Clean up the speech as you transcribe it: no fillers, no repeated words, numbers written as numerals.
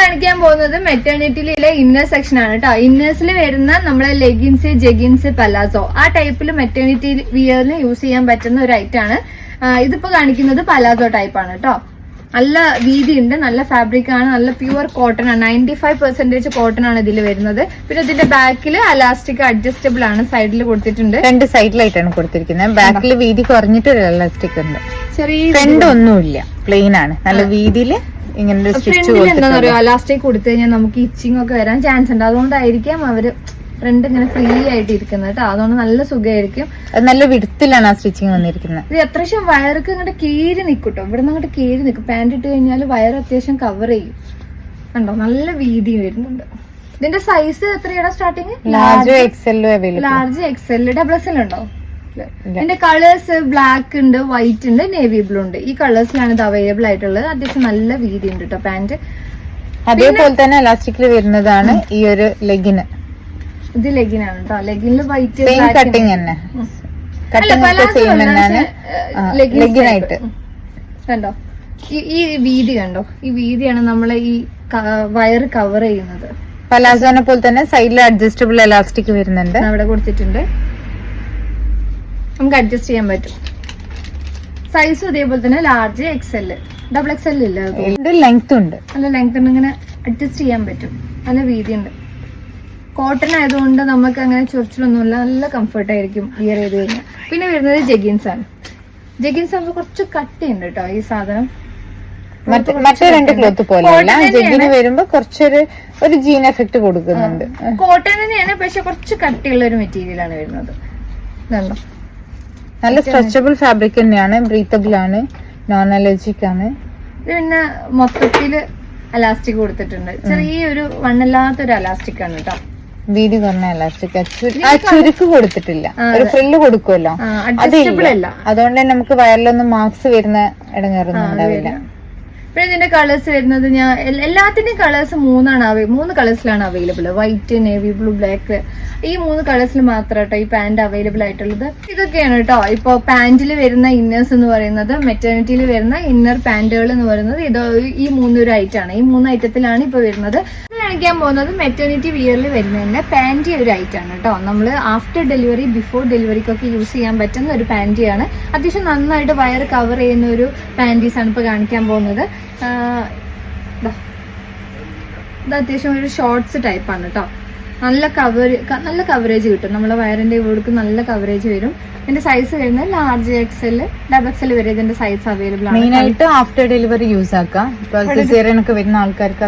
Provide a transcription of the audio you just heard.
കാണിക്കാൻ പോകുന്നത് മെറ്റേണിറ്റിയിലെ inner section ആണ് കേട്ടോ. ഇന്നേഴ്സിൽ വരുന്ന നമ്മളെ ലെഗിൻസ്, ജെഗിൻസ്, പലാസോ ആ ടൈപ്പിൽ മെറ്റേണിറ്റി വിയറിന് യൂസ് ചെയ്യാൻ പറ്റുന്ന ഒരു ഐറ്റം ആണ്. ഇതിപ്പോ കാണിക്കുന്നത് പലാസോ ടൈപ്പ് ആണ് കേട്ടോ. നല്ല വീതിയുണ്ട്, നല്ല ഫാബ്രിക് ആണ്, നല്ല പ്യുവർ കോട്ടൺ ആണ്. 95% കോട്ടൺ ആണ് ഇതിൽ വരുന്നത്. പിന്നെ ഇതിന്റെ ബാക്കിൽ അലാസ്റ്റിക് അഡ്ജസ്റ്റബിൾ ആണ്, സൈഡിൽ കൊടുത്തിട്ടുണ്ട്. 2 സൈഡിലായിട്ടാണ് കൊടുത്തിരിക്കുന്നത്. ബാക്കിൽ വീതി കുറഞ്ഞിട്ട് ഒരു എലാസ്റ്റിക് ഉണ്ട്. ചെറിയ ഫ്രണ്ട് ഒന്നുമില്ല, പ്ലെയിൻ ആണ്. നല്ല വീതിയിൽ ഇങ്ങനെ ഫ്രണ്ടിൽ എന്താ പറയുക, അലാസ്റ്റിക് കൊടുത്തു കഴിഞ്ഞാൽ നമുക്ക് ഇച്ചിങ് ഒക്കെ വരാൻ ചാൻസ് ഉണ്ട്. അതുകൊണ്ടായിരിക്കാം അവര് ഫ്രണ്ട് ഇങ്ങനെ ഫ്രീ ആയിട്ട് ഇരിക്കുന്നത് കേട്ടോ. അതുകൊണ്ട് നല്ല സുഖമായിരിക്കും. നല്ല വിടത്തിലാണ് ആ സ്റ്റിച്ചിങ് വന്നിരിക്കുന്നത്. ഇത് അത്യാവശ്യം വയർക്ക് ഇങ്ങോട്ട് കീറി നിൽക്കും കേട്ടോ. ഇവിടെ നിന്ന് അങ്ങോട്ട് കീറി നിൽക്കും. പാന്റ് ഇട്ട് കഴിഞ്ഞാൽ വയർ അത്യാവശ്യം കവർ ചെയ്യും. കണ്ടോ, നല്ല വീതി വരുന്നുണ്ട്. ഇതിന്റെ സൈസ് എത്രയാണ് starting? Large excel available. Large excel, double excel ഉണ്ടോ? ഇതിന്റെ കളേഴ്സ് ബ്ലാക്ക് ഉണ്ട്, വൈറ്റ് ഉണ്ട്, നേവി ബ്ലൂ ഉണ്ട്. ഈ കളേഴ്സിലാണ് ഇത് അവൈലബിൾ ആയിട്ടുള്ളത്. അത്യാവശ്യം നല്ല വീതി ഉണ്ട് കേട്ടോ പാന്റ്. അതേപോലെ തന്നെ എലാസ്റ്റിക്കിൽ വരുന്നതാണ് ഈ ഒരു ലെഗിന്. ഇത് ലെഗിനാണ് കേട്ടോ. ലെഗിനിൽ വൈറ്റ് കട്ടിങ് തന്നെ, ലെഗിനായിട്ട് കണ്ടോ. ഈ വീതി കണ്ടോ, ഈ വീതിയാണ് നമ്മളെ ഈ വയർ കവർ ചെയ്യുന്നത്. പലാസോനെ പോലെ തന്നെ സൈഡിൽ അഡ്ജസ്റ്റബിൾ എലാസ്റ്റിക് വരുന്നുണ്ട്. അവിടെ കൊടുത്തിട്ടുണ്ട്, നമുക്ക് അഡ്ജസ്റ്റ് ചെയ്യാൻ പറ്റും. സൈസും ഇതേപോലെ തന്നെ ലാർജ് എക്സെൽ, ഡബിൾ എക്സെൽ ഇല്ല. ലെങ്ത് ഉണ്ട്, നല്ല ലെങ്ത് ഉണ്ട്. ഇങ്ങനെ അഡ്ജസ്റ്റ് ചെയ്യാൻ പറ്റും. നല്ല വീതി ഉണ്ട്. കോട്ടൺ ആയതുകൊണ്ട് നമുക്ക് അങ്ങനെ ചൊറിച്ചിലൊന്നുമില്ല, നല്ല കംഫർട്ട് ആയിരിക്കും വിയർ ചെയ്ത് കഴിഞ്ഞാൽ. പിന്നെ വരുന്നത് ജെഗിൻസ് ആണ്. ജെഗിൻസ് ആകുമ്പോൾ കുറച്ച് കട്ടിയുണ്ട് കേട്ടോ ഈ സാധനം. മറ്റേ 2 ക്ലോത്ത് പോലെയല്ല, ജെഗിന് വരുമ്പോ കുറച്ചൊരു ജീൻ എഫക്ട് കൊടുക്കുന്നുണ്ട്. കോട്ടൺ തന്നെയാണ്, പക്ഷെ കുറച്ച് കട്ടിയുള്ള ഒരു മെറ്റീരിയൽ ആണ് വരുന്നത്. ഇതുണ്ടോ, നല്ല സ്ട്രെച്ചബിൾ ഫാബ്രിക് തന്നെയാണ്, ബ്രീത്തബിൾ ആണ്, നോൺ അലർജിക് ആണ്. ഇത് പിന്നെ മൊത്തത്തില് അലാസ്റ്റിക് കൊടുത്തിട്ടുണ്ട്. ചെറിയൊരു വണ്ണല്ലാത്തൊരു അലാസ്റ്റിക് ആണ് കേട്ടോ. വീതി കുറഞ്ഞ എലാസ്റ്റിക്. ചുരുക്ക് കൊടുത്തിട്ടില്ല, ഒരു ഫ്രില്ല് കൊടുക്കുമല്ലോ, അതില്ല. അതുകൊണ്ട് തന്നെ നമുക്ക് വയറിലൊന്നും മാർക്സ് വരുന്ന ഇടങ്ങേറൊന്നും ഉണ്ടാവില്ല. പിന്നെ ഇതിന്റെ കളേഴ്സ് വരുന്നത് ഞാൻ എല്ലാത്തിന്റെയും കളേഴ്സ് 3 കളേഴ്സിലാണ് available. White, navy blue, black. ഈ 3 കളേഴ്സിൽ മാത്രം കേട്ടോ ഈ പാന്റ് അവൈലബിൾ ആയിട്ടുള്ളത്. ഇതൊക്കെയാണ് കേട്ടോ ഇപ്പൊ പാന്റിൽ വരുന്ന ഇന്നേഴ്സ് എന്ന് പറയുന്നത്. മെറ്റേണിറ്റിയിൽ വരുന്ന ഇന്നർ പാന്റുകൾ എന്ന് പറയുന്നത് ഇത് ഈ 3 ഐറ്റാണ്. ഈ 3 ഐറ്റത്തിലാണ് ഇപ്പൊ വരുന്നത്. കാണിക്കാൻ പോകുന്നത് മെറ്റേണിറ്റി വിയറിൽ വരുന്നതിന്റെ പാന്റി ഒരു ഐറ്റാണ് കേട്ടോ. നമ്മൾ ആഫ്റ്റർ ഡെലിവറി, ബിഫോർ ഡെലിവറിക്കൊക്കെ യൂസ് ചെയ്യാൻ പറ്റുന്ന ഒരു പാന്റിയാണ്. അത്യാവശ്യം നന്നായിട്ട് വയർ കവർ ചെയ്യുന്ന ഒരു പാന്റീസ് ആണ് ഇപ്പൊ കാണിക്കാൻ പോകുന്നത്. ഇത് അത്യാവശ്യം ഒരു ഷോർട്സ് ടൈപ്പാണ് കേട്ടോ. നല്ല കവറേജ് കിട്ടും. നമ്മളെ വയറിന്റെ ഇവിടേക്ക് നല്ല കവറേജ് വരും. ഇതിന്റെ സൈസ് വരുന്നത് ലാർജ് എക്സെൽ, ഡബിൾ എക്സെൽ വരെ ഇതിന്റെ സൈസ് അവൈലബിൾ ആണ്. മെയിൻ ആയിട്ട് ആഫ്റ്റർ ഡെലിവറി യൂസ് ആക്കാം. സിസേറിയൻ ഒക്കെ വരുന്ന ആൾക്കാർക്ക്